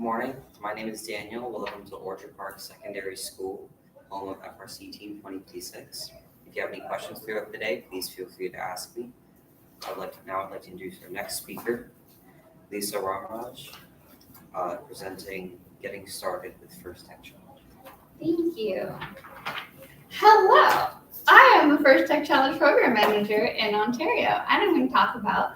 morning. My name is Daniel. Welcome to Orchard Park Secondary School, home of FRC Team 2026. If you have any questions throughout the day, please feel free to ask me. I'd like to introduce our next speaker, Lisa Ramraj, presenting Getting Started with FIRST Tech Challenge. Thank you. Hello, I am the FIRST Tech Challenge Program Manager in Ontario, and I'm going to talk about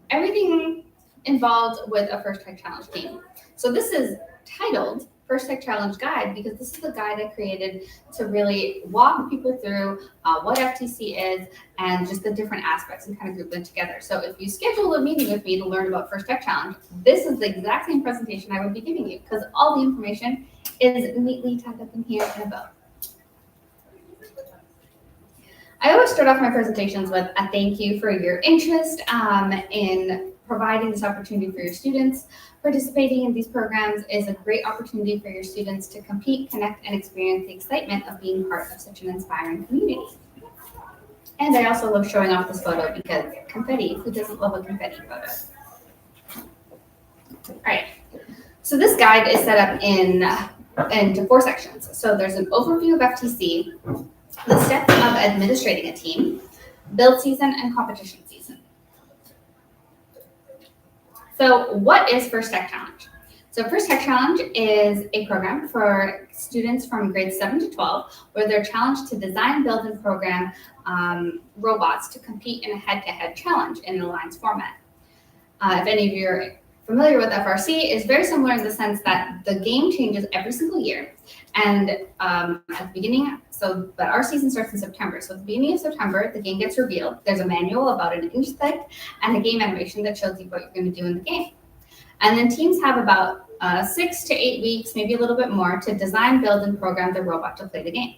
everything involved with a FIRST Tech Challenge team. So this is titled FIRST Tech Challenge Guide because this is the guide I created to really walk people through what FTC is and just the different aspects and kind of group them together. So if you schedule a meeting with me to learn about FIRST Tech Challenge, this is the exact same presentation I would be giving you because all the information is neatly tied up in here in a bow. I always start off my presentations with a thank you for your interest in providing this opportunity for your students. Participating in these programs is a great opportunity for your students to compete, connect, and experience the excitement of being part of such an inspiring community. And I also love showing off this photo because confetti, who doesn't love a confetti photo? All right, so this guide is set up into 4 sections. So there's an overview of FTC, the steps of administrating a team, build season, and competition season. So what is FIRST Tech Challenge? So FIRST Tech Challenge is a program for students from grades 7 to 12 where they're challenged to design, build, and program robots to compete in a head-to-head challenge in an alliance format. If any of you are familiar with FRC, it's very similar in the sense that the game changes every single year. And at the beginning, but our season starts in September. So at the beginning of September, the game gets revealed. There's a manual about an inch thick and a game animation that shows you what you're going to do in the game. And then teams have about 6 to 8 weeks, maybe a little bit more, to design, build, and program their robot to play the game.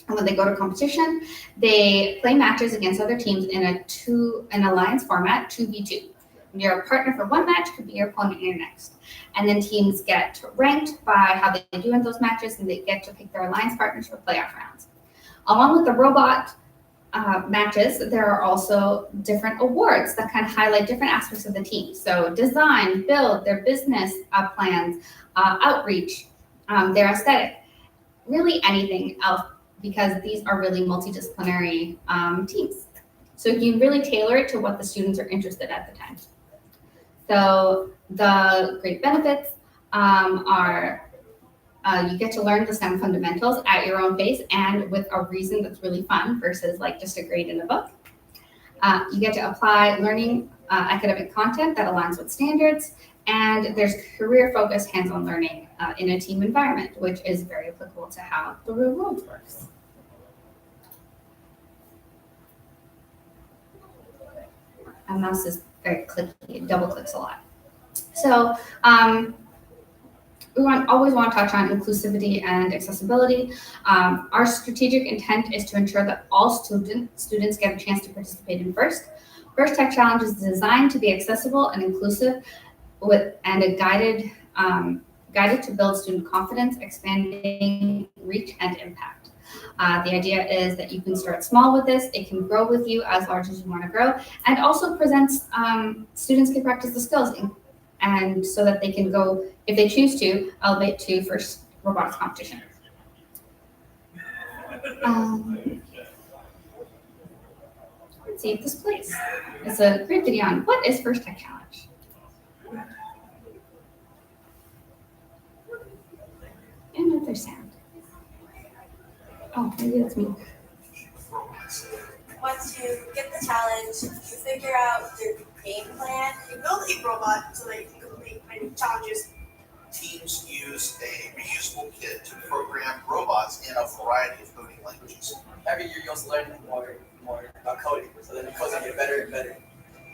And when they go to competition, they play matches against other teams in an alliance format, 2v2. You're a partner for one match, could be your opponent in your next. And then teams get ranked by how they do in those matches, and they get to pick their alliance partners for playoff rounds. Along with the robot matches, there are also different awards that kind of highlight different aspects of the team. So design, build, their business plans, outreach, their aesthetic, really anything else, because these are really multidisciplinary teams. So you can really tailor it to what the students are interested at the time. So the great benefits are you get to learn the STEM fundamentals at your own pace and with a reason that's really fun versus like just a grade in a book. You get to apply learning academic content that aligns with standards, and there's career-focused hands-on learning in a team environment, which is very applicable to how the real world works. My mouse is very clicky, it double clicks a lot. So we always want to touch on inclusivity and accessibility. Our strategic intent is to ensure that all students get a chance to participate in FIRST. FIRST Tech Challenge is designed to be accessible and inclusive and guided to build student confidence, expanding reach and impact. The idea is that you can start small with this, it can grow with you as large as you want to grow, and also presents, students can practice the skills and so that they can go, if they choose to, elevate to FIRST Robotics competition. Let's see if this plays. It's a great video on what is FIRST Tech Challenge. And another sound. Oh, maybe that's me. Once you get the challenge, you figure out your game plan, you build a robot so that you can complete many challenges. Teams use a reusable kit to program robots in a variety of coding languages. Every year you also learn more about coding, so then the codes get better and better.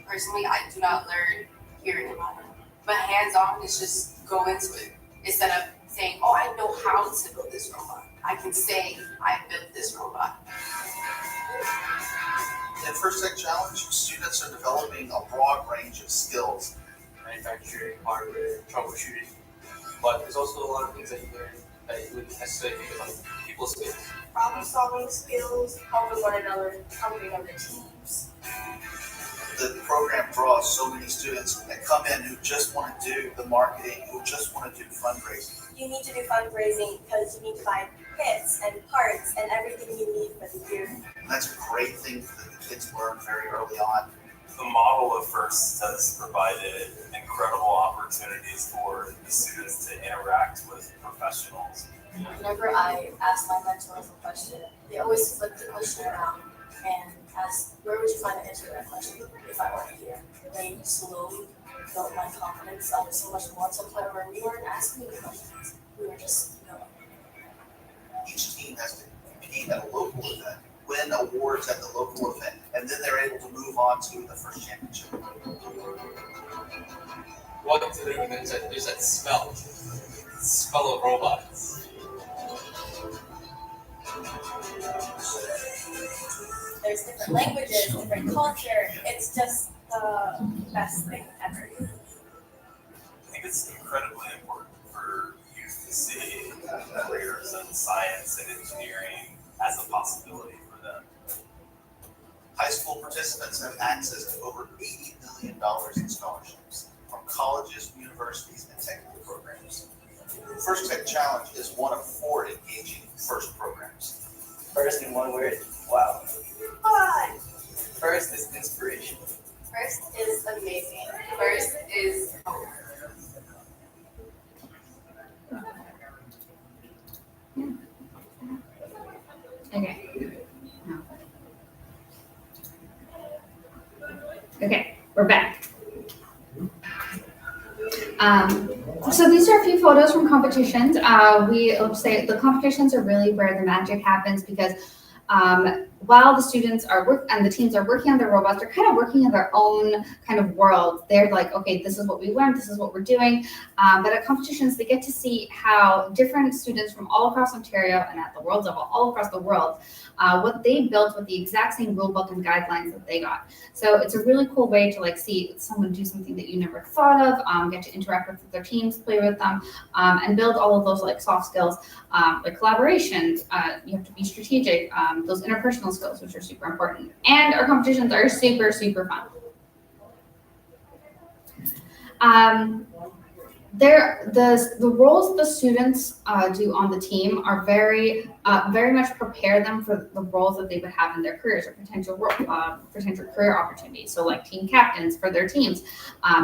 Personally, I do not learn hearing about it, but hands-on is just go into it instead of saying, oh, I know how to build this robot. I can say I built this robot. In FIRST Tech Challenge, students are developing a broad range of skills. Manufacturing, hardware, troubleshooting. But there's also a lot of things that you learn that you wouldn't necessarily think about people skills. Problem solving skills, helping one another, helping other teams. the program draws so many students that come in who just want to do the marketing, who just want to do fundraising. You need to do fundraising because you need to buy kits and parts and everything you need for the year. And that's a great thing that the kids learn very early on. The model of FIRST has provided incredible opportunities for the students to interact with professionals. Whenever I ask my mentors a question, they always flip the question around and ask, where would you find the answer to that question if I weren't here? They slowly built my confidence up so much more to the point where we weren't asking the questions. We were just going. Each team has to compete at a local event, win awards at the local event, and then they're able to move on to the first championship. One thing you mentioned is that smell of robots. There's different languages, different culture. It's just the best thing ever. I think it's incredibly important for youth to see careers in science and engineering as a possibility for them. High school participants have access to over $80 million in scholarships from colleges, universities, and technical programs. First Tech Challenge is one of 4 engaging FIRST programs. First in one word, wow. Fun! First is inspiration. First is amazing. First is hope. Okay. Okay, we're back. So these are a few photos from competitions. Let's say the competitions are really where the magic happens because while the students are and the teams are working on their robots, they're kind of working in their own kind of world. They're like, okay, this is what we learned, this is what we're doing. But at competitions, they get to see how different students from all across Ontario and at the world level, all across the world, what they built with the exact same rulebook and guidelines that they got. So it's a really cool way to like see someone do something that you never thought of, get to interact with their teams, play with them, and build all of those like soft skills, like collaboration. You have to be strategic, those interpersonal skills, which are super important. And our competitions are super, super fun. The roles the students do on the team are very much prepare them for the roles that they would have in their careers or potential career opportunities. So like team captains for their teams.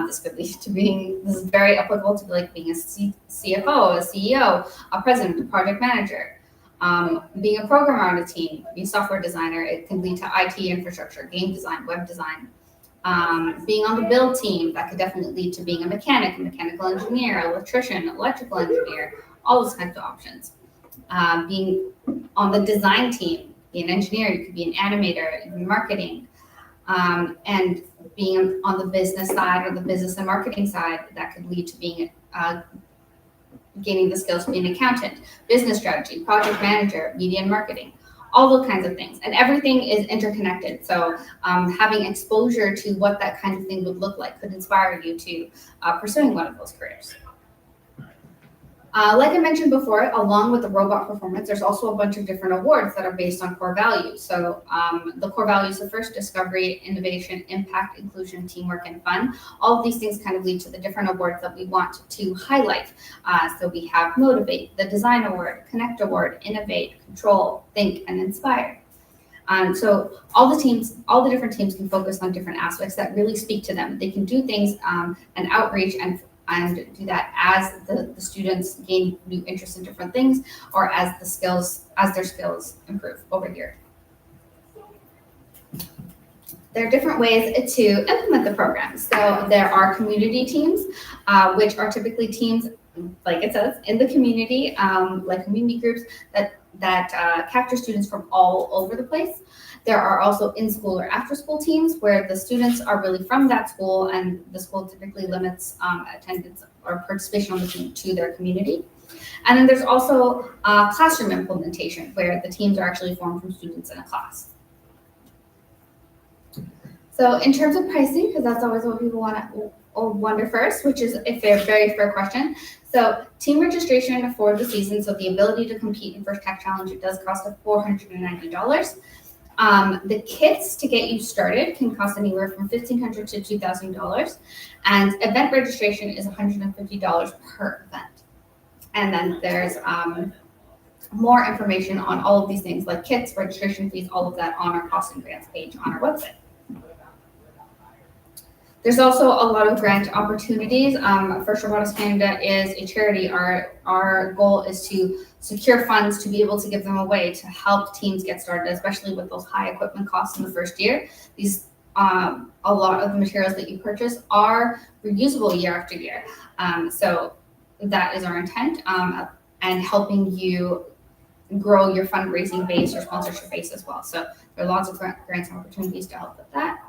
This is very applicable to like being a CFO, a CEO, a president, a project manager. Being a programmer on a team, being a software designer, it can lead to IT infrastructure, game design, web design. Being on the build team, that could definitely lead to being a mechanic, a mechanical engineer, electrician, electrical engineer, all those kinds of options. Being on the design team, being an engineer, you could be an animator, even marketing. And being on the business side or the business and marketing side, that could lead to being gaining the skills to be an accountant, business strategy, project manager, media and marketing, all those kinds of things. And everything is interconnected. So having exposure to what that kind of thing would look like could inspire you to pursuing one of those careers. Like I mentioned before, along with the robot performance, there's also a bunch of different awards that are based on core values. So the core values of FIRST: discovery, innovation, impact, inclusion, teamwork, and fun. All of these things kind of lead to the different awards that we want to highlight. So we have Motivate, the Design Award, Connect Award, Innovate, Control, Think, and Inspire. So all the different teams can focus on different aspects that really speak to them. They can do things and outreach and do that as the students gain new interest in different things or as their skills improve over here. There are different ways to implement the program. So there are community teams, which are typically teams, like it says, in the community, like community groups that capture students from all over the place. There are also in-school or after-school teams where the students are really from that school and the school typically limits attendance or participation on the team to their community. And then there's also classroom implementation where the teams are actually formed from students in a class. So in terms of pricing, because that's always what people wonder first, which is a very fair question. So team registration for the season, so the ability to compete in FIRST Tech Challenge, it does cost $490. The kits to get you started can cost anywhere from $1,500 to $2,000, and event registration is $150 per event. And then there's more information on all of these things like kits, registration fees, all of that on our cost and grants page on our website. There's also a lot of grant opportunities. FIRST Robotics Canada is a charity. Our goal is to secure funds to be able to give them away to help teams get started, especially with those high equipment costs in the first year. These a lot of the materials that you purchase are reusable year after year. So that is our intent, and helping you grow your fundraising base, your sponsorship base as well. So there are lots of grants and opportunities to help with that.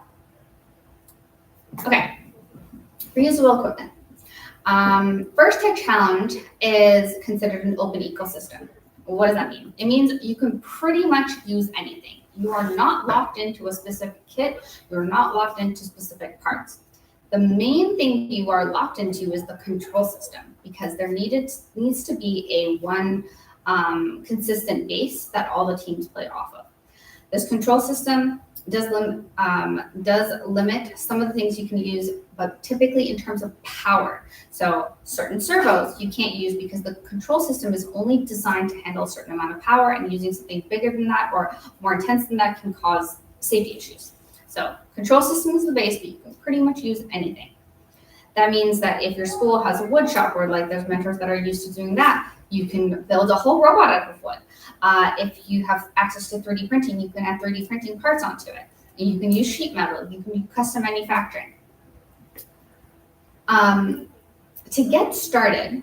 Okay, reusable equipment. FIRST Tech Challenge is considered an open ecosystem. What does that mean? It means you can pretty much use anything. You are not locked into a specific kit. You're not locked into specific parts. The main thing you are locked into is the control system, because there needs to be a one consistent base that all the teams play off of. This control system does limit some of the things you can use, but typically in terms of power. So certain servos you can't use because the control system is only designed to handle a certain amount of power, and using something bigger than that or more intense than that can cause safety issues. So control system is the base, but you can pretty much use anything. That means that if your school has a wood shop, or like there's mentors that are used to doing that, you can build a whole robot out of wood. If you have access to 3D printing, you can add 3D printing parts onto it. And you can use sheet metal, you can use custom manufacturing. To get started,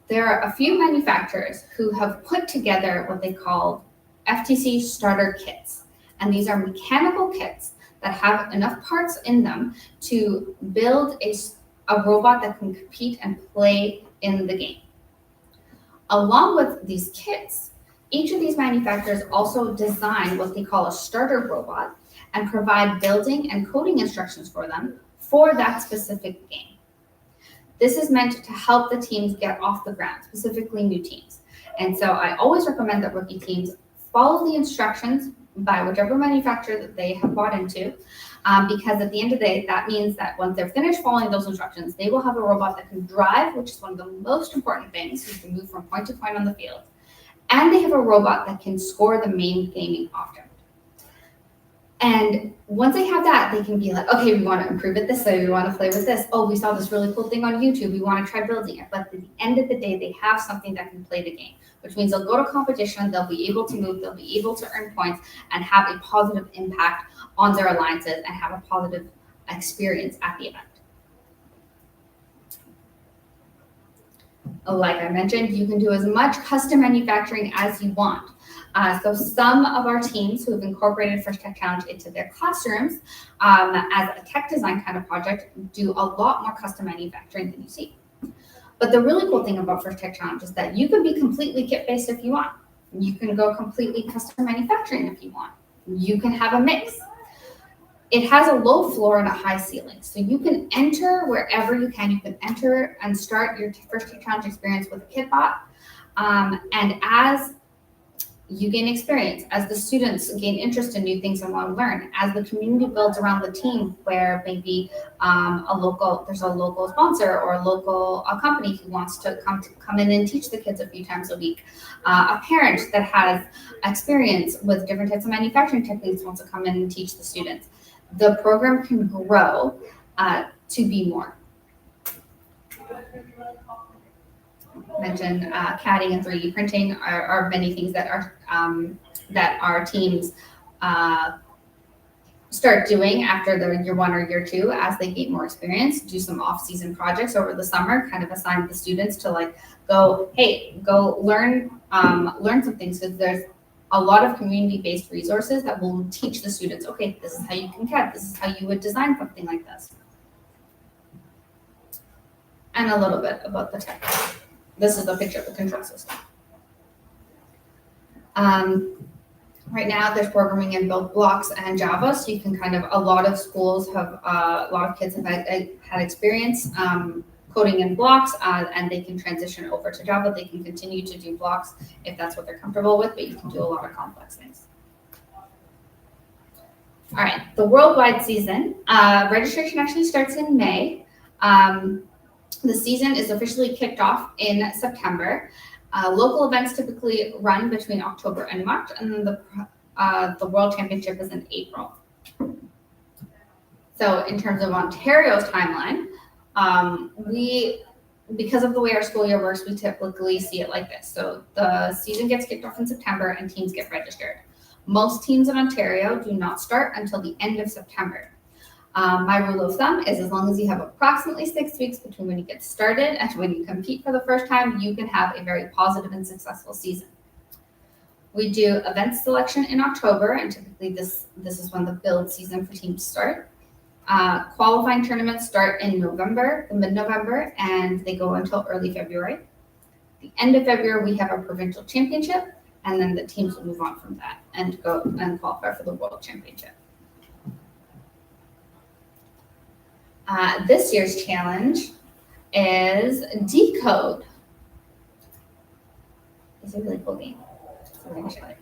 there are a few manufacturers who have put together what they call FTC starter kits. And these are mechanical kits that have enough parts in them to build a robot that can compete and play in the game. Along with these kits, each of these manufacturers also design what they call a starter robot and provide building and coding instructions for them for that specific game. This is meant to help the teams get off the ground, specifically new teams. And so I always recommend that rookie teams follow the instructions by whichever manufacturer that they have bought into, because at the end of the day, that means that once they're finished following those instructions, they will have a robot that can drive, which is one of the most important things, so you can move from point to point on the field. And they have a robot that can score the main gaming object. And once they have that, they can be like, okay, we want to improve it this way, we want to play with this. Oh, we saw this really cool thing on YouTube, we want to try building it. But at the end of the day, they have something that can play the game, which means they'll go to competition, they'll be able to move, they'll be able to earn points and have a positive impact on their alliances and have a positive experience at the event. Like I mentioned, you can do as much custom manufacturing as you want. So some of our teams who have incorporated FIRST Tech Challenge into their classrooms as a tech design kind of project do a lot more custom manufacturing than you see. But the really cool thing about FIRST Tech Challenge is that you can be completely kit-based if you want. You can go completely custom manufacturing if you want. You can have a mix. It has a low floor and a high ceiling. So you can enter wherever you can. You can enter and start your FIRST Tech Challenge experience with a kitbot. And as you gain experience, as the students gain interest in new things and want to learn, as the community builds around the team, where maybe there's a local sponsor or a local company who wants to come in and teach the kids a few times a week, a parent that has experience with different types of manufacturing techniques wants to come in and teach the students. The program can grow to be more. Mentioned CADing and 3D printing are many things that our teams start doing after their year one or year two as they gain more experience. Do some off-season projects over the summer, kind of assign the students to go learn some things. So there's a lot of community-based resources that will teach the students, okay, this is how you can CAD, this is how you would design something like this. And a little bit about the tech. This is the picture of the control system. Right now, there's programming in both blocks and Java, so you can a lot of schools have, a lot of kids have had experience coding in blocks, and they can transition over to Java. They can continue to do blocks if that's what they're comfortable with, but you can do a lot of complex things. All right, the worldwide season. Registration actually starts in May. The season is officially kicked off in September. Local events typically run between October and March, and then the World Championship is in April. So in terms of Ontario's timeline, because of the way our school year works, we typically see it like this. So the season gets kicked off in September and teams get registered. Most teams in Ontario do not start until the end of September. My rule of thumb is as long as you have approximately 6 weeks between when you get started and when you compete for the first time, you can have a very positive and successful season. We do event selection in October, and typically this is when the build season for teams start. Qualifying tournaments start in November, mid-November, and they go until early February. At the end of February, we have our provincial championship, and then the teams will move on from that and go and qualify for the World Championship. This year's challenge is Decode. It's a really cool game. So we're gonna show it.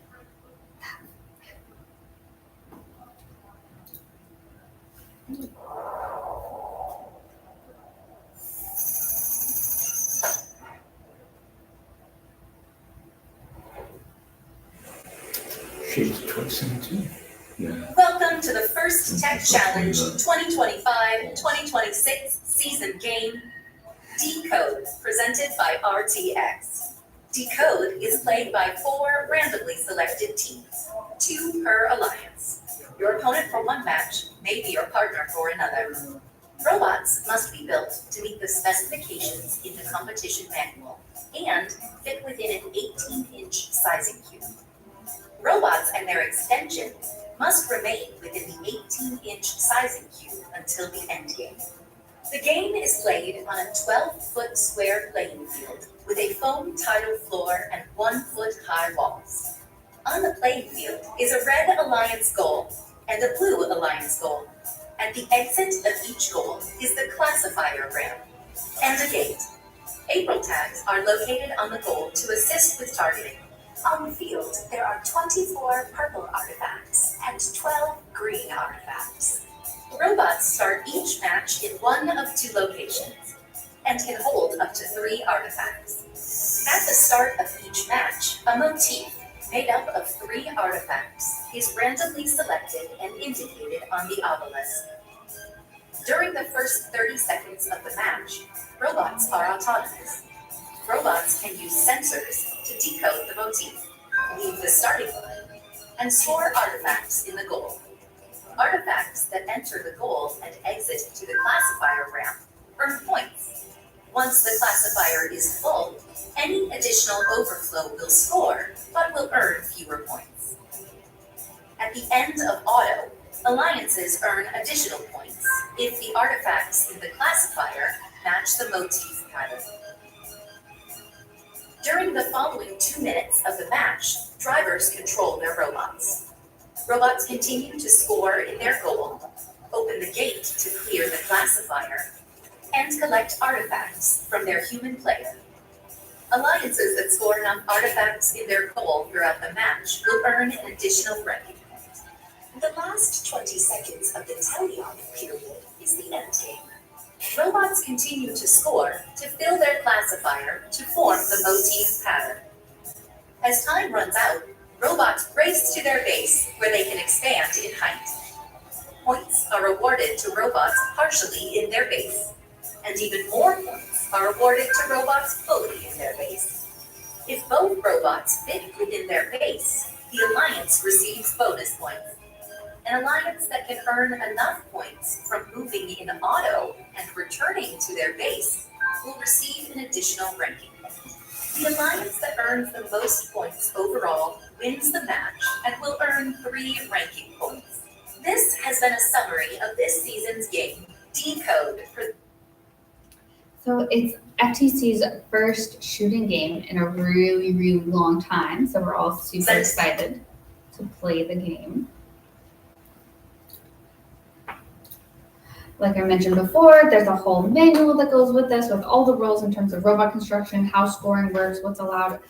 She's 2017. Yeah. Welcome to the First Tech Challenge 2025-2026 season game, Decode, presented by RTX. Decode is played by 4 randomly selected teams, 2 per alliance. Your opponent for one match may be your partner for another. Robots must be built to meet the specifications in the competition manual and fit within an 18-inch sizing cube. Robots and their extensions must remain within the 18-inch sizing cube until the end game. The game is played on a 12-foot square playing field with a foam tile floor and 1-foot-high walls. On the playing field is a red alliance goal and a blue alliance goal. At the exit of each goal is the classifier ramp and a gate. April tags are located on the goal to assist with targeting. On the field, there are 24 purple artifacts and 12 green artifacts. Robots start each match in one of 2 locations and can hold up to 3 artifacts. At the start of each match, a motif made up of 3 artifacts is randomly selected and indicated on the obelisk. During the first 30 seconds of the match, robots are autonomous. Robots can use sensors to decode the motif, leave the starting line, and store artifacts in the goal. Artifacts that enter the goal and exit to the classifier ramp earn points. Once the classifier is full, any additional overflow will score, but will earn fewer points. At the end of auto, alliances earn additional points if the artifacts in the classifier match the motif pattern. During the following 2 minutes of the match, drivers control their robots. Robots continue to score in their goal, open the gate to clear the classifier, and collect artifacts from their human player. Alliances that score enough artifacts in their goal throughout the match will earn an additional ranking point. The last 20 seconds of the tally-off period is the end game. Robots continue to score to fill their classifier to form the motif pattern. As time runs out, robots race to their base where they can expand in height. Points are awarded to robots partially in their base, and even more points are awarded to robots fully in their base. If both robots fit within their base, the alliance receives bonus points. An alliance that can earn enough points from moving in auto and returning to their base will receive an additional ranking point. The alliance that earns the most points overall wins the match and will earn 3 ranking points. This has been a summary of this season's game, Decode. So it's FTC's first shooting game in a really, really long time. So we're all super excited to play the game. Like I mentioned before, there's a whole manual that goes with this with all the rules in terms of robot construction, how scoring works, what's allowed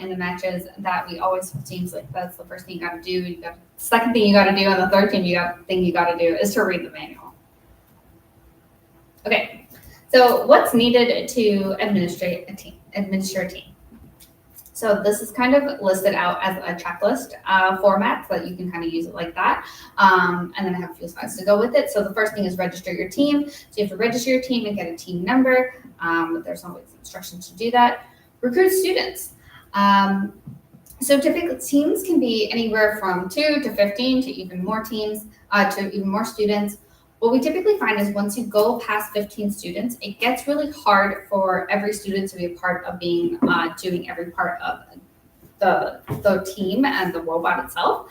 in the matches that we always tell teams like that's the first thing you got to do. Second thing you got to do, and the third thing you got to do is to read the manual. Okay, so what's needed to administer a team? So this is kind of listed out as a checklist format so that you can kind of use it like that. And then I have a few slides to go with it. So the first thing is register your team. So you have to register your team and get a team number. There's always instructions to do that. Recruit students. So typically teams can be anywhere from 2 to 15 to even more teams, to even more students. What we typically find is once you go past 15 students, it gets really hard for every student to be a part of being doing every part of the team and the robot itself.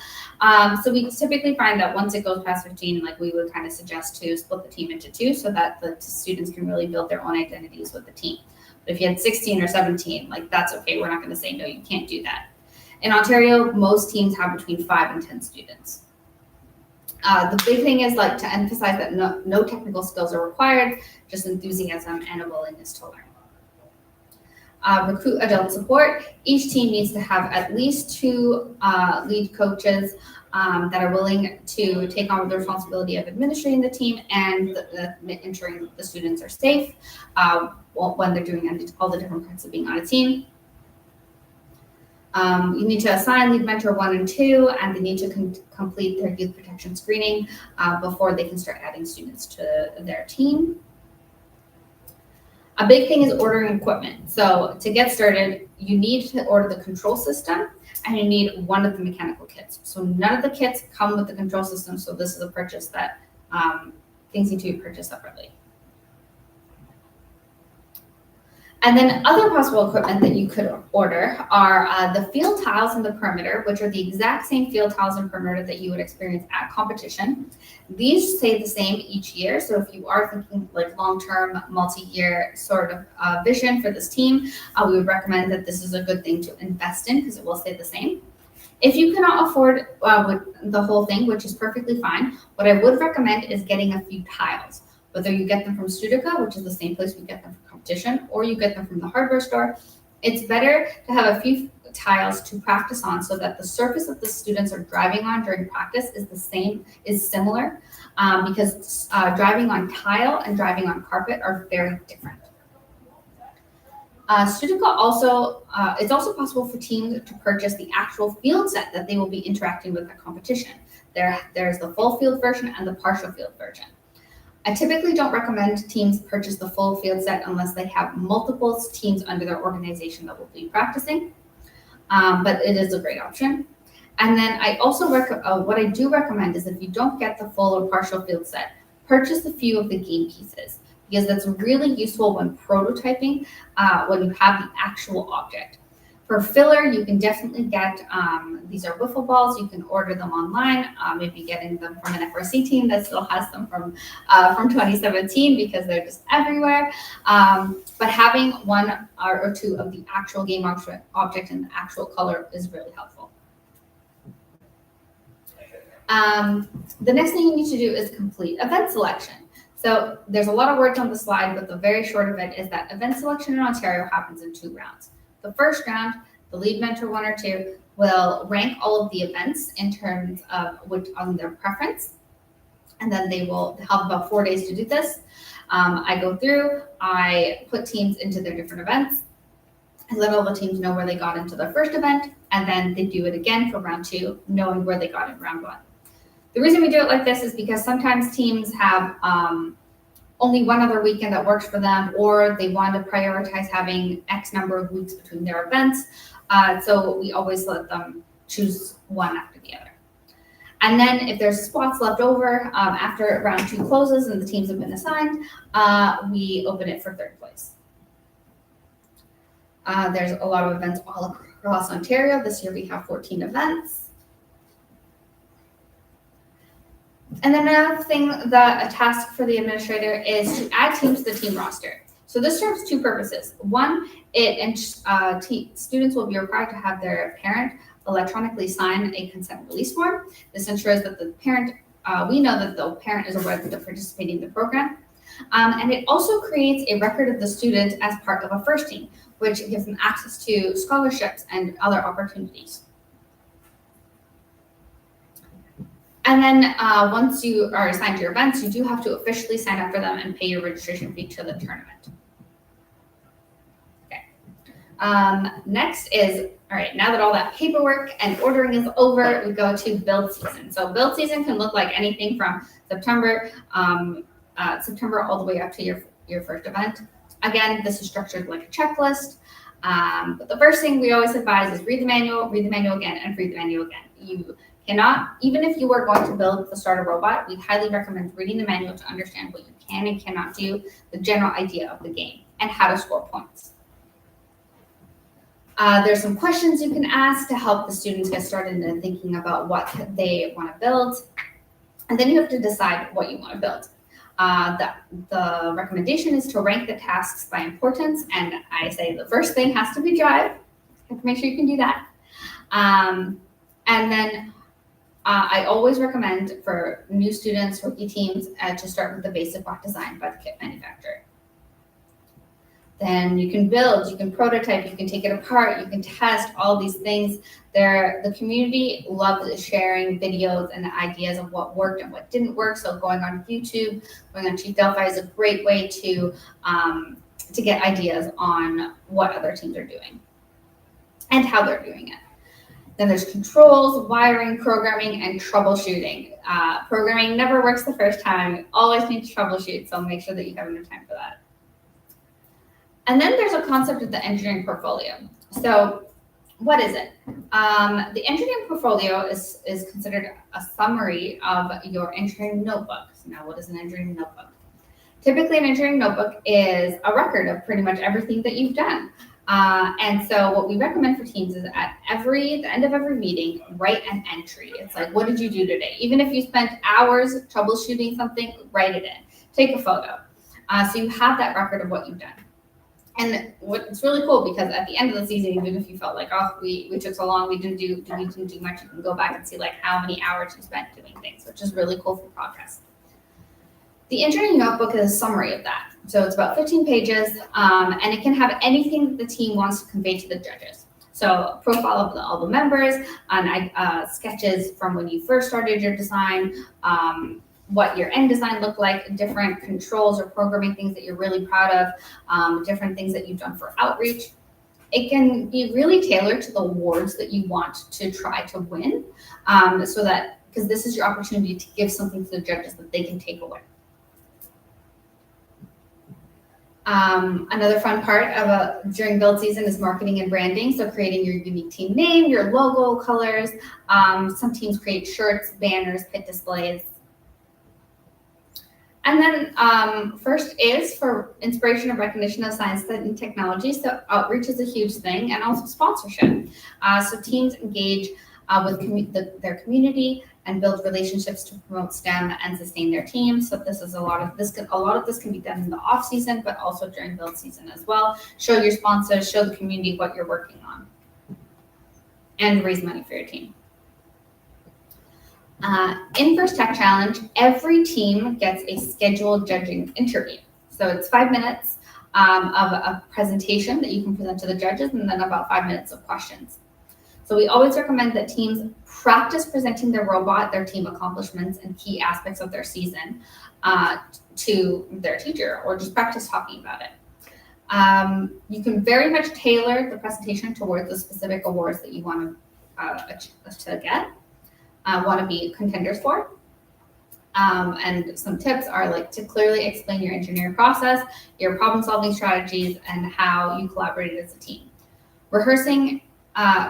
So we typically find that once it goes past 15, like we would kind of suggest to split the team into 2 so that the students can really build their own identities with the team. But if you had 16 or 17, like that's okay. We're not going to say, no, you can't do that. In Ontario, most teams have between 5 and 10 students. The big thing is like to emphasize that no technical skills are required, just enthusiasm and a willingness to learn. Recruit adult support. Each team needs to have at least 2 lead coaches that are willing to take on the responsibility of administrating the team and ensuring the students are safe when they're doing all the different parts of being on a team. You need to assign lead mentor 1 and 2, and they need to complete their youth protection screening before they can start adding students to their team. A big thing is ordering equipment. So to get started, you need to order the control system and you need one of the mechanical kits. So none of the kits come with the control system. So this is a purchase that things need to be purchased separately. And then other possible equipment that you could order are the field tiles and the perimeter, which are the exact same field tiles and perimeter that you would experience at competition. These stay the same each year. So if you are thinking like long-term, multi-year sort of vision for this team, we would recommend that this is a good thing to invest in because it will stay the same. If you cannot afford the whole thing, which is perfectly fine, what I would recommend is getting a few tiles. Whether you get them from Studica, which is the same place we get them for competition, or you get them from the hardware store, it's better to have a few tiles to practice on so that the surface that the students are driving on during practice is similar, because driving on tile and driving on carpet are very different. Studica also, it's also possible for teams to purchase the actual field set that they will be interacting with at competition. There's the full field version and the partial field version. I typically don't recommend teams purchase the full field set unless they have multiple teams under their organization that will be practicing, but it is a great option. And then I also what I do recommend is if you don't get the full or partial field set, purchase a few of the game pieces because that's really useful when prototyping when you have the actual object. For filler, you can definitely get, these are wiffle balls. You can order them online, maybe getting them from an FRC team that still has them from 2017 because they're just everywhere. But having 1 or 2 of the actual game object in the actual color is really helpful. The next thing you need to do is complete event selection. So there's a lot of words on the slide, but the very short of it is that event selection in Ontario happens in 2 rounds. The first round, the lead mentor 1 or 2 will rank all of the events in terms of on their preference. And then they will have about 4 days to do this. I go through, I put teams into their different events. I let all the teams know where they got into their first event. And then they do it again for round 2, knowing where they got in round 1. The reason we do it like this is because sometimes teams have only one other weekend that works for them, or they want to prioritize having X number of weeks between their events. So we always let them choose one after the other. And then if there's spots left over after round 2 closes and the teams have been assigned, we open it for 3rd place. There's a lot of events all across Ontario. This year we have 14 events. And then another thing that a task for the administrator is to add teams to the team roster. So this serves 2 purposes. One, students will be required to have their parent electronically sign a consent release form. This ensures that the parent we know that the parent is aware that they're participating in the program. And it also creates a record of the student as part of a FIRST team, which gives them access to scholarships and other opportunities. And then once you are assigned to your events, you do have to officially sign up for them and pay your registration fee to the tournament. Okay. Next is, all right, now that all that paperwork and ordering is over, we go to build season. So build season can look like anything from September all the way up to your first event. Again, this is structured like a checklist. But the first thing we always advise is read the manual again, and read the manual again. You cannot, even if you are going to build the starter robot, we highly recommend reading the manual to understand what you can and cannot do, the general idea of the game, and how to score points. There's some questions you can ask to help the students get started in thinking about what they want to build. And then you have to decide what you want to build. The recommendation is to rank the tasks by importance, and I say the first thing has to be drive. You have to make sure you can do that. And then I always recommend for new students, rookie teams, to start with the basic block design by the kit manufacturer. Then you can build, you can prototype, you can take it apart, you can test all these things. The community loves sharing videos and ideas of what worked and what didn't work. So going on YouTube, going on Chief Delphi is a great way to get ideas on what other teams are doing and how they're doing it. Then there's controls, wiring, programming, and troubleshooting. Programming never works the first time. You always need to troubleshoot, so make sure that you have enough time for that. And then there's a concept of the engineering portfolio. So what is it? The engineering portfolio is considered a summary of your engineering notebook. So now what is an engineering notebook? Typically an engineering notebook is a record of pretty much everything that you've done. And so what we recommend for teams is at the end of every meeting, write an entry. It's like, what did you do today? Even if you spent hours troubleshooting something, write it in. Take a photo. So you have that record of what you've done. And it's really cool because at the end of the season, even if you felt like, oh, we took so long, we didn't do much, you can go back and see like how many hours you spent doing things, which is really cool for progress. The engineering notebook is a summary of that. So it's about 15 pages, and it can have anything that the team wants to convey to the judges. So a profile of all the members, sketches from when you first started your design, what your end design looked like, different controls or programming things that you're really proud of, different things that you've done for outreach. It can be really tailored to the awards that you want to try to win, because this is your opportunity to give something to the judges that they can take away. Another fun part during build season is marketing and branding. So creating your unique team name, your logo, colors. Some teams create shirts, banners, pit displays. And then first is for inspiration and recognition of science and technology. So outreach is a huge thing, and also sponsorship. So teams engage with their community and build relationships to promote STEM and sustain their teams. So this is a lot of this can be done in the off season, but also during build season as well. Show your sponsors, show the community what you're working on, and raise money for your team. In First Tech Challenge, every team gets a scheduled judging interview. So it's 5 minutes of a presentation that you can present to the judges, and then about 5 minutes of questions. So we always recommend that teams practice presenting their robot, their team accomplishments, and key aspects of their season to their teacher, or just practice talking about it. You can very much tailor the presentation towards the specific awards that you want to be contenders for. And some tips are like to clearly explain your engineering process, your problem solving strategies, and how you collaborated as a team.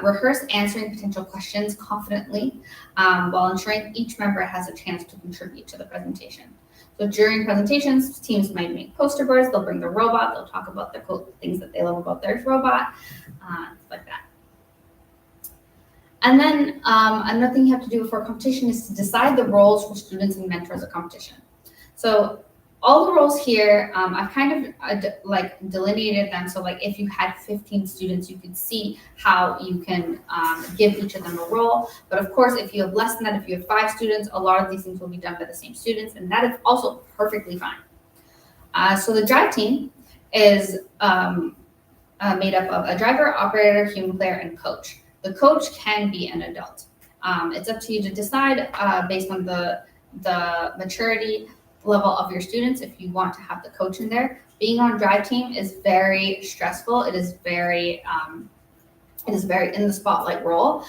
Rehearse answering potential questions confidently while ensuring each member has a chance to contribute to the presentation. So during presentations, teams might make poster boards, they'll bring their robot, they'll talk about the cool things that they love about their robot, like that. And then another thing you have to do before competition is to decide the roles for students and mentors at competition. So all the roles here, I've kind of delineated them. So like if you had 15 students, you could see how you can give each of them a role. But of course, if you have less than that, if you have 5 students, a lot of these things will be done by the same students, and that is also perfectly fine. So the drive team is made up of a driver, operator, human player, and coach. The coach can be an adult. It's up to you to decide based on the maturity level of your students if you want to have the coach in there. Being on drive team is very stressful. It is very in the spotlight role.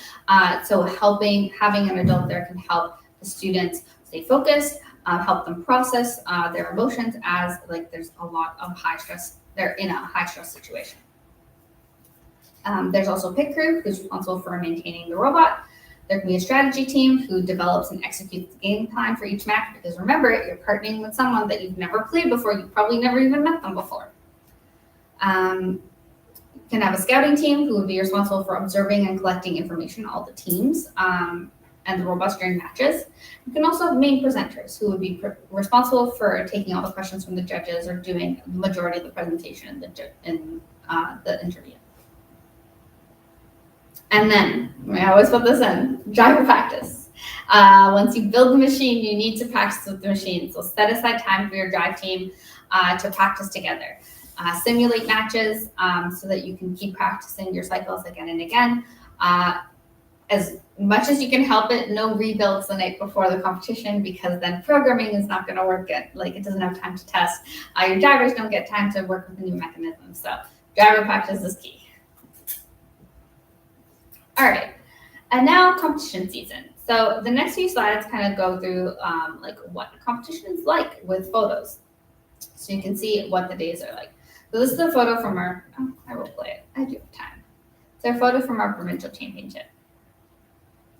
So having an adult there can help the students stay focused, help them process their emotions as like there's a lot of high stress. They're in a high stress situation. There's also a pit crew who's responsible for maintaining the robot. There can be a strategy team who develops and executes the game plan for each match, because remember, you're partnering with someone that you've never played before. You've probably never even met them before. You can have a scouting team who would be responsible for observing and collecting information on all the teams and the robots during matches. You can also have main presenters who would be responsible for taking all the questions from the judges or doing the majority of the presentation in the interview. And then, I always put this in, driver practice. Once you build the machine, you need to practice with the machine. So set aside time for your drive team to practice together. Simulate matches so that you can keep practicing your cycles again and again. As much as you can help it, no rebuilds the night before the competition, because then programming is not going to work good. Like, it doesn't have time to test. Your drivers don't get time to work with the new mechanisms. So driver practice is key. All right, and now competition season. So the next few slides kind of go through like what competition is like with photos. So you can see what the days are like. So this is a photo from our, I will play it, I do have time. It's a photo from our provincial championship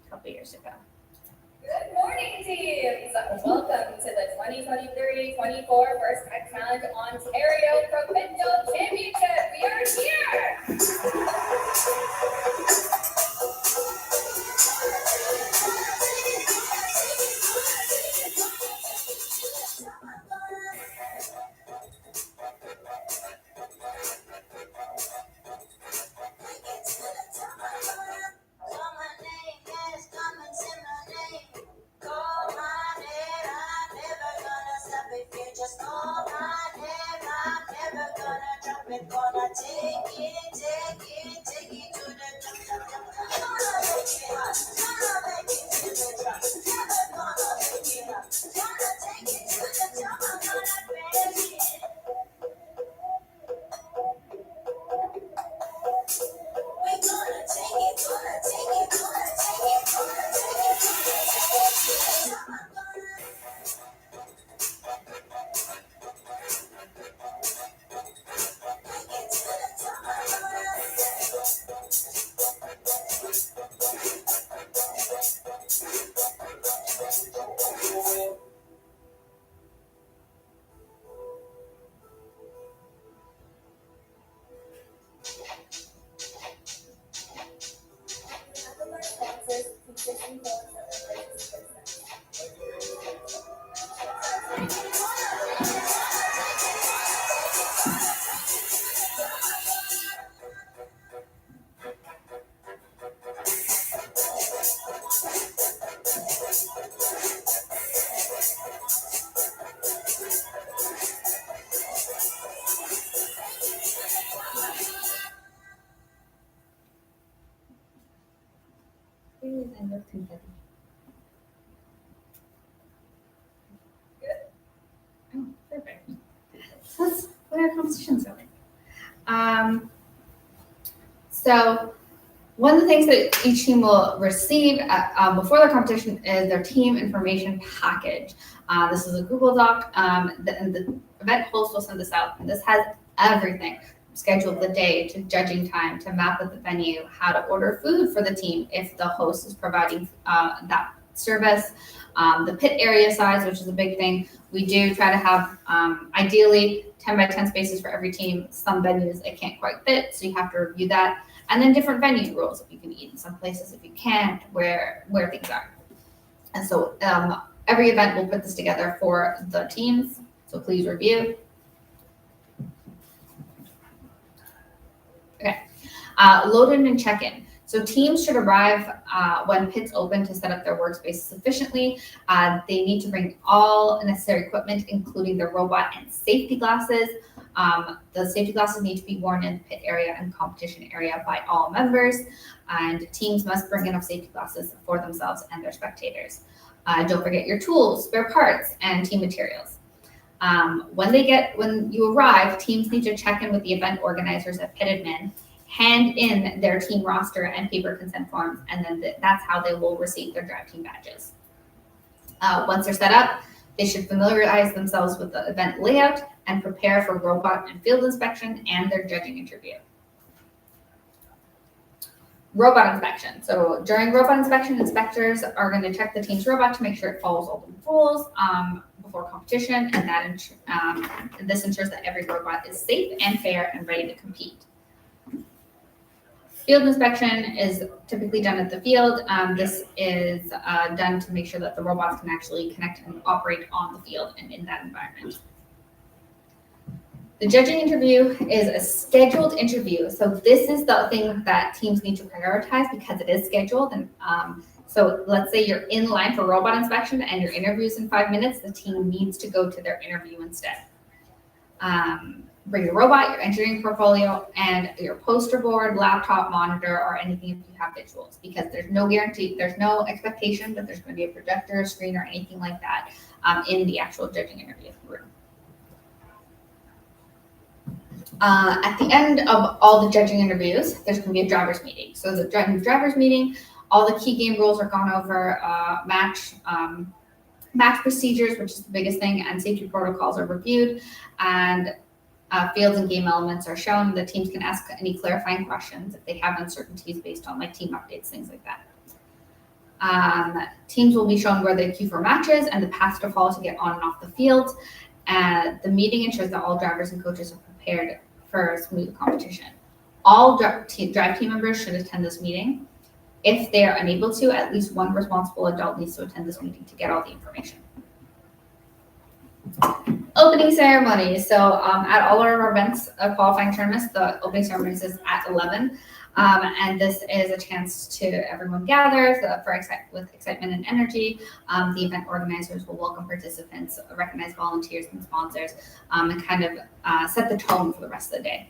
a couple years ago. Good morning, teams! Welcome to the 2023-24 First Tech Challenge Ontario Provincial Championship. We are here! Oh, perfect. So that's what our competitions are like. So one of the things that each team will receive before the competition is their team information package. This is a Google Doc, and the event host will send this out, and this has everything. Schedule of the day, to judging time, to map of the venue, how to order food for the team if the host is providing that service, the pit area size, which is a big thing. We do try to have ideally 10 by 10 spaces for every team. Some venues it can't quite fit, so you have to review that. And then different venue rules, if you can eat in some places, if you can't, where things are. And so every event will put this together for the teams. So please review. Okay, load-in and check-in. So teams should arrive when pits open to set up their workspaces efficiently. They need to bring all necessary equipment, including their robot and safety glasses. The safety glasses need to be worn in the pit area and competition area by all members, and teams must bring enough safety glasses for themselves and their spectators. Don't forget your tools, spare parts, and team materials. When you arrive, teams need to check in with the event organizers at pit admin, hand in their team roster and paper consent forms, and then that's how they will receive their drive team badges. Once they're set up, they should familiarize themselves with the event layout and prepare for robot and field inspection and their judging interview. Robot inspection. So during robot inspection, inspectors are going to check the team's robot to make sure it follows all the rules before competition, and this ensures that every robot is safe and fair and ready to compete. Field inspection is typically done at the field. This is done to make sure that the robots can actually connect and operate on the field and in that environment. The judging interview is a scheduled interview. So this is the thing that teams need to prioritize because it is scheduled. And so let's say you're in line for robot inspection and your interview is in 5 minutes, the team needs to go to their interview instead. Bring your robot, your engineering portfolio, and your poster board, laptop, monitor, or anything if you have visuals, because there's no guarantee, there's no expectation that there's going to be a projector, screen, or anything like that in the actual judging interview room. At the end of all the judging interviews, there's going to be a driver's meeting. So the driver's meeting, all the key game rules are gone over, match procedures, which is the biggest thing, and safety protocols are reviewed, and fields and game elements are shown. The teams can ask any clarifying questions if they have uncertainties based on like team updates, things like that. Teams will be shown where they queue for matches and the path to follow to get on and off the field. The meeting ensures that all drivers and coaches are prepared for smooth competition. All drive team members should attend this meeting. If they are unable to, at least one responsible adult needs to attend this meeting to get all the information. Opening ceremony. So at all our events, qualifying tournaments, the opening ceremony is at 11. And this is a chance to everyone gather with excitement and energy. The event organizers will welcome participants, recognize volunteers and sponsors, and kind of set the tone for the rest of the day.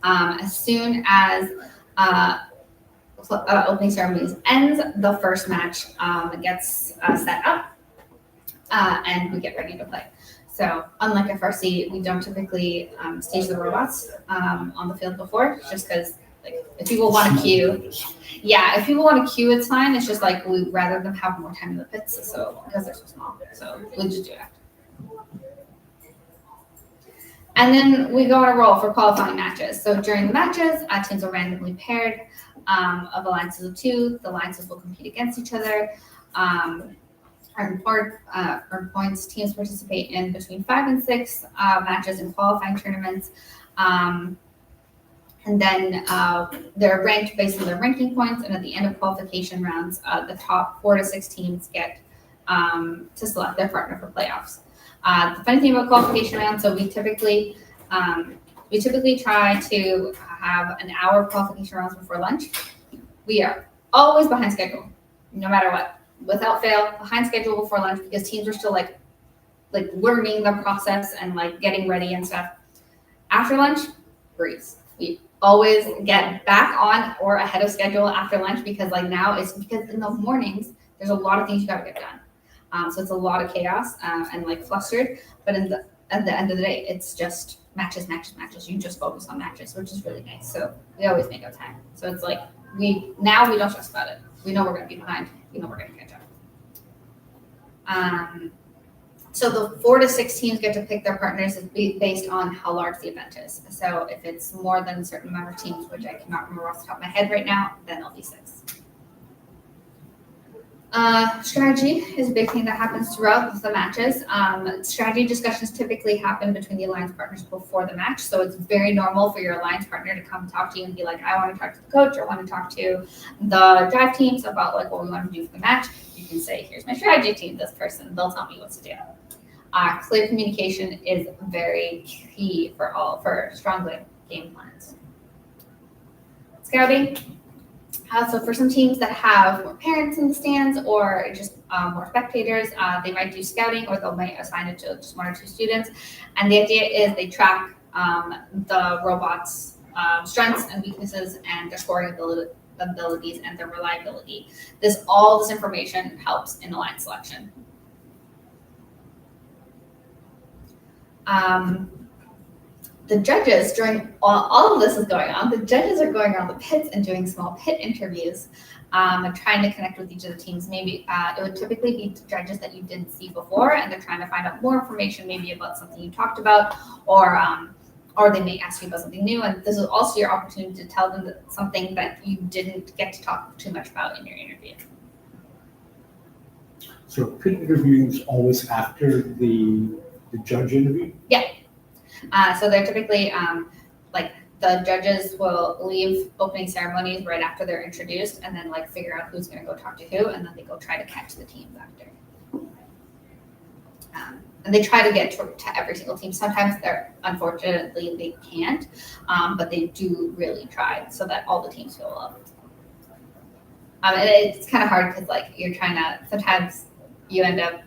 As soon as opening ceremonies ends, the first match gets set up, and we get ready to play. So unlike FRC, we don't typically stage the robots on the field before, just because like if people want to queue, if people want to queue, it's fine. It's just like we'd rather them have more time in the pits, so because they're so small. So we'll just do that. And then we go on a roll for qualifying matches. So during the matches, teams are randomly paired of alliances of 2. The alliances will compete against each other. Earn points. Teams participate in between 5 and 6 matches in qualifying tournaments. And then they're ranked based on their ranking points. And at the end of qualification rounds, the top 4 to 6 teams get to select their partner for playoffs. The funny thing about qualification rounds, so we typically try to have an hour of qualification rounds before lunch. We are always behind schedule, no matter what. Without fail, behind schedule before lunch because teams are still like learning the process and like getting ready and stuff. After lunch, breeze. We always get back on or ahead of schedule after lunch because like now it's because in the mornings there's a lot of things you gotta get done. So it's a lot of chaos and like flustered. But at the end of the day, it's just matches. You just focus on matches, which is really nice. So we always make up time. So it's like we don't stress about it. We know we're gonna be behind. We know we're gonna catch up. So the 4 to 6 teams get to pick their partners based on how large the event is. So if it's more than a certain number of teams, which I cannot remember off the top of my head right now, then it'll be 6. Strategy is a big thing that happens throughout the matches. Strategy discussions typically happen between the alliance partners before the match. So it's very normal for your alliance partner to come talk to you and be like, I want to talk to the coach or want to talk to the drive teams about like what we want to do for the match. You can say, here's my strategy team, this person, they'll tell me what to do. Clear communication is very key for strong game plans. Scouting. So for some teams that have more parents in the stands or just more spectators, they might do scouting or they might assign it to just 1 or 2 students. And the idea is they track the robots' strengths and weaknesses and their scoring abilities and their reliability. All this information helps in alliance selection. The judges, during all of this is going on, the judges are going around the pits and doing small pit interviews and trying to connect with each of the teams. Maybe it would typically be judges that you didn't see before, and they're trying to find out more information, maybe about something you talked about, or they may ask you about something new. And this is also your opportunity to tell them something that you didn't get to talk too much about in your interview. So pit interviews always after the judge interview? Yeah. So they're typically like the judges will leave opening ceremonies right after they're introduced and then like figure out who's going to go talk to who, and then they go try to catch the teams after. And they try to get to every single team. Sometimes unfortunately they can't, but they do really try so that all the teams feel loved. And it's kind of hard because like you're trying to, sometimes you end up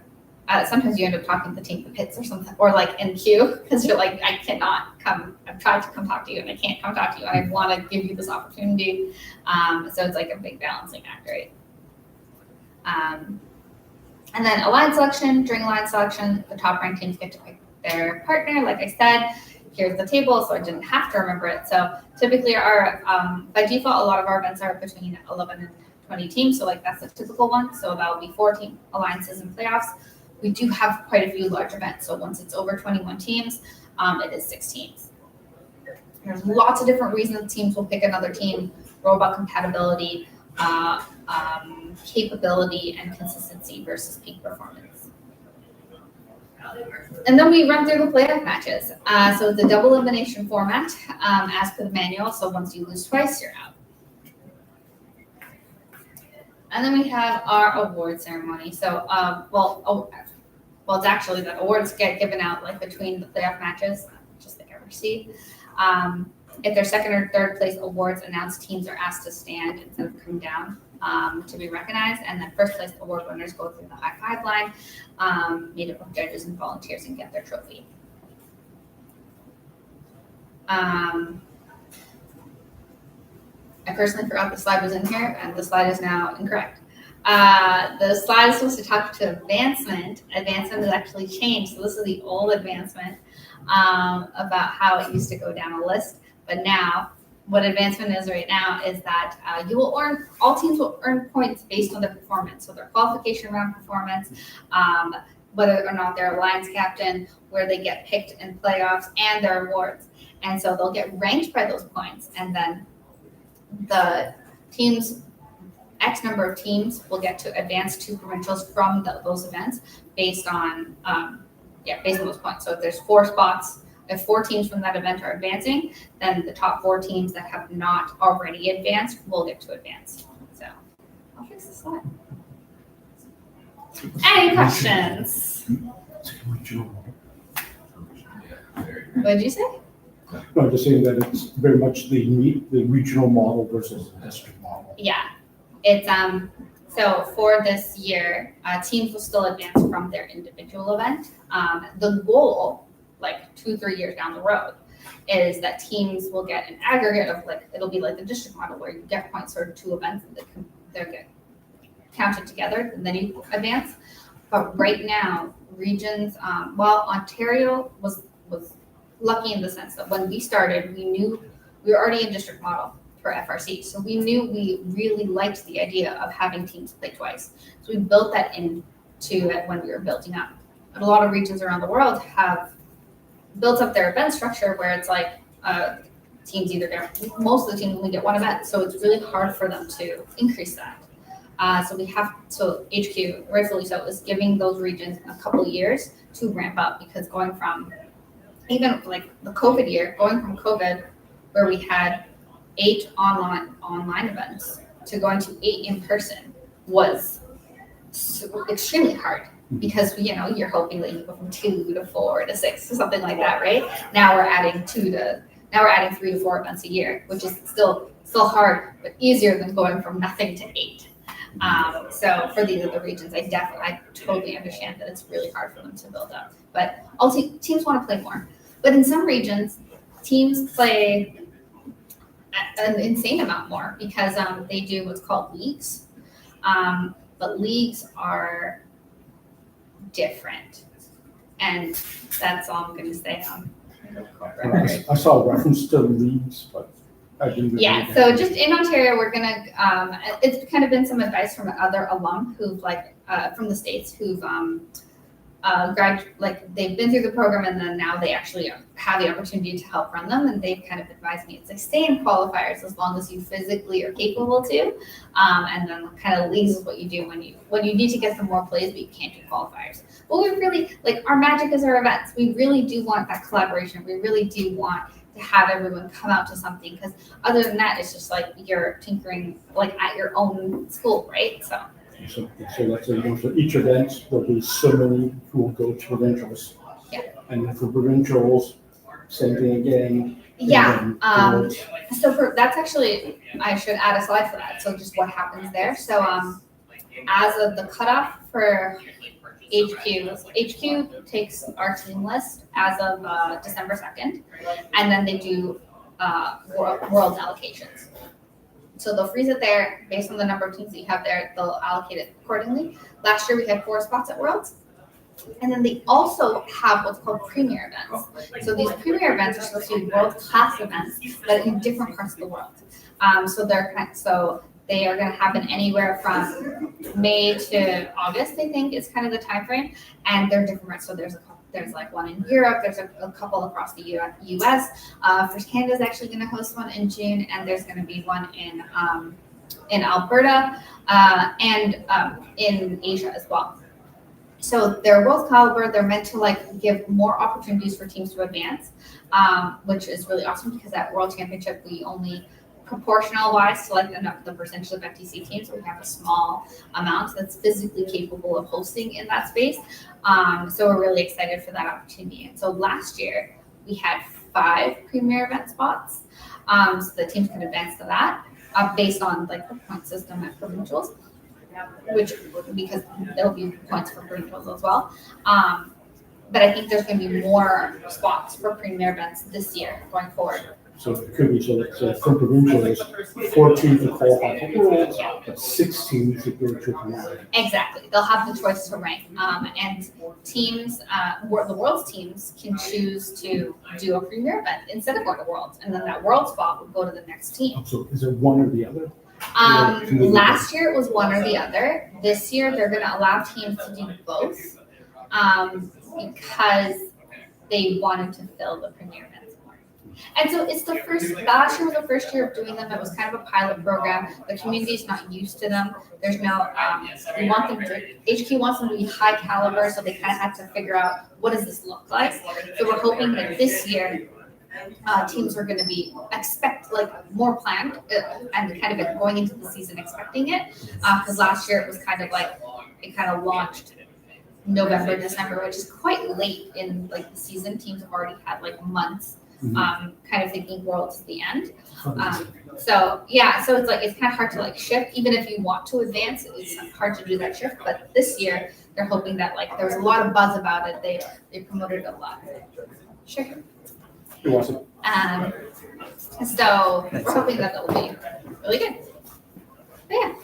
talking to the team in the pits or something, or like in queue, because you're like, I cannot come, I've tried to come talk to you and I can't come talk to you, and I want to give you this opportunity. So it's like a big balancing act, right? And then alliance selection. During alliance selection, the top ranked teams get to pick their partner. Like I said, here's the table, so I didn't have to remember it. So typically by default, a lot of our events are between 11 and 20 teams. So like that's a typical one. So that'll be 4 team alliances and playoffs. We do have quite a few large events. So once it's over 21 teams, it is 6 teams. There's lots of different reasons teams will pick another team: robot compatibility, capability, and consistency versus peak performance. And then we run through the playoff matches. So it's a double elimination format as per the manual. So once you lose twice, you're out. And then we have our award ceremony. So, it's actually that awards get given out like between the playoff matches, just like FRC. If they're second or third place awards announced, teams are asked to stand instead of come down to be recognized. And then first place award winners go through the high five line, meet up with judges and volunteers and get their trophy. I personally forgot the slide was in here, and the slide is now incorrect. The slide is supposed to talk to advancement. Advancement has actually changed. So this is the old advancement about how it used to go down a list. But now, what advancement is right now is that all teams will earn points based on their performance. So their qualification round performance, whether or not they're alliance captain, where they get picked in playoffs, and their awards. And so they'll get ranked by those points, and then the teams, X number of teams will get to advance to provincials from those events based on those points. So if there's 4 spots, if 4 teams from that event are advancing, then the top 4 teams that have not already advanced will get to advance. So I'll fix the slide. Any questions? What did you say? No, I'm just saying that it's very much the regional model versus the district model. Yeah, it's so for this year, teams will still advance from their individual event. The goal, like 2-3 years down the road, is that teams will get an aggregate of it'll be like the district model where you get points for 2 events and they'll get counted together and then you advance. But right now, regions, Ontario was lucky in the sense that when we started, we were already in district model for FRC. So we knew we really liked the idea of having teams play twice. So we built that into it when we were building up. But a lot of regions around the world have built up their event structure where it's like teams most of the teams only get 1 event. So it's really hard for them to increase that. So HQ, rightfully so, is giving those regions a couple years to ramp up, because going from even like the COVID year, going from COVID where we had 8 online events to going to 8 in person was extremely hard. because, you're hoping that you go from 2 to 4 to 6 or something like that, right? Now we're adding 3 to 4 events a year, which is still hard, but easier than going from nothing to 8. So for these other regions, I totally understand that it's really hard for them to build up. But all teams want to play more. But in some regions, teams play an insane amount more because they do what's called leagues. But leagues are different. And that's all I'm going to say on I saw a reference to leagues, but I didn't. Really Yeah, so just in Ontario, we're gonna, it's kind of been some advice from other alum who've from the States who've they've been through the program and then now they actually have the opportunity to help run them, and they've kind of advised me, it's like stay in qualifiers as long as you physically are capable to, and then kind of leagues is what you do when you need to get some more plays but you can't do qualifiers. But we really, our magic is our events. We really do want that collaboration. We really do want to have everyone come out to something, because other than that, it's just like you're tinkering at your own school, right? So let's say for each event, there'll be so many who will go to provincials. Yeah. And then for provincials, same thing again. Yeah. So that's actually, I should add a slide for that. So just what happens there. So as of the cutoff for HQ takes our team list as of December 2nd, and then they do world allocations. So they'll freeze it there based on the number of teams that you have there. They'll allocate it accordingly. Last year we had 4 spots at Worlds. And then they also have what's called premier events. So these premier events are supposed to be world-class events, but in different parts of the world. So they are going to happen anywhere from May to August, I think, is kind of the time frame, and they're different. So there's one in Europe, there's a couple across the U.S. First Canada is actually going to host one in June, and there's going to be one in Alberta and in Asia as well. So they're world caliber. They're meant to give more opportunities for teams to advance, which is really awesome because at World Championship we only proportional wise to the percentage of FTC teams, we have a small amount that's physically capable of hosting in that space. So we're really excited for that opportunity. And so last year we had 5 premier event spots, so the teams could advance to that based on the point system at provincials, because there'll be points for provincials as well. But I think there's going to be more spots for premier events this year going forward. So it could be, from provincials, 14 to qualify for Worlds, but 16 to go to premier. Exactly. They'll have the choice to rank. And teams, the Worlds teams can choose to do a premier event instead of going to Worlds. And then that World spot would go to the next team. So is it one or the other? Last year it was one or the other. This year they're going to allow teams to do both because they wanted to fill the premier events more. And so it's last year was the first year of doing them. It was kind of a pilot program. The community is not used to them. There's no, HQ wants them to be high caliber, so they kind of had to figure out what does this look like. So we're hoping that this year teams are going to be more planned and kind of going into the season expecting it, because last year it was kind of it kind of launched November, December, which is quite late in the season. Teams have already had months kind of thinking Worlds to the end. So it's kind of hard to shift, even if you want to advance, it's hard to do that shift. But this year they're hoping that there was a lot of buzz about it. They promoted it a lot. Sure. You're awesome. So we're hoping that will be really good. But yeah.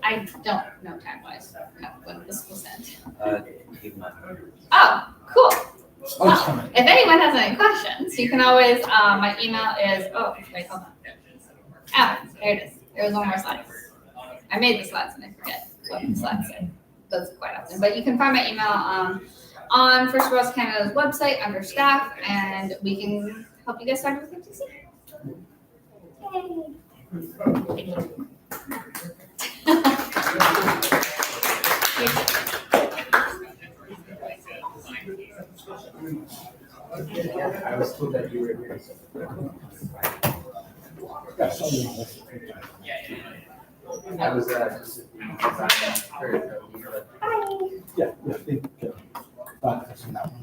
I don't know time-wise when this will send. Oh, cool. Well, if anyone has any questions, you can always, my email is, wait, hold on. Oh, there it is. There was one more slide. I made the slides and I forget what the slides say. That's quite often. But you can find my email on First Robotics Canada's website under staff, and we can help you get started with FTC. Yay. I was told that you were here. I was just at the design fair, Yeah, I think, that's in that one.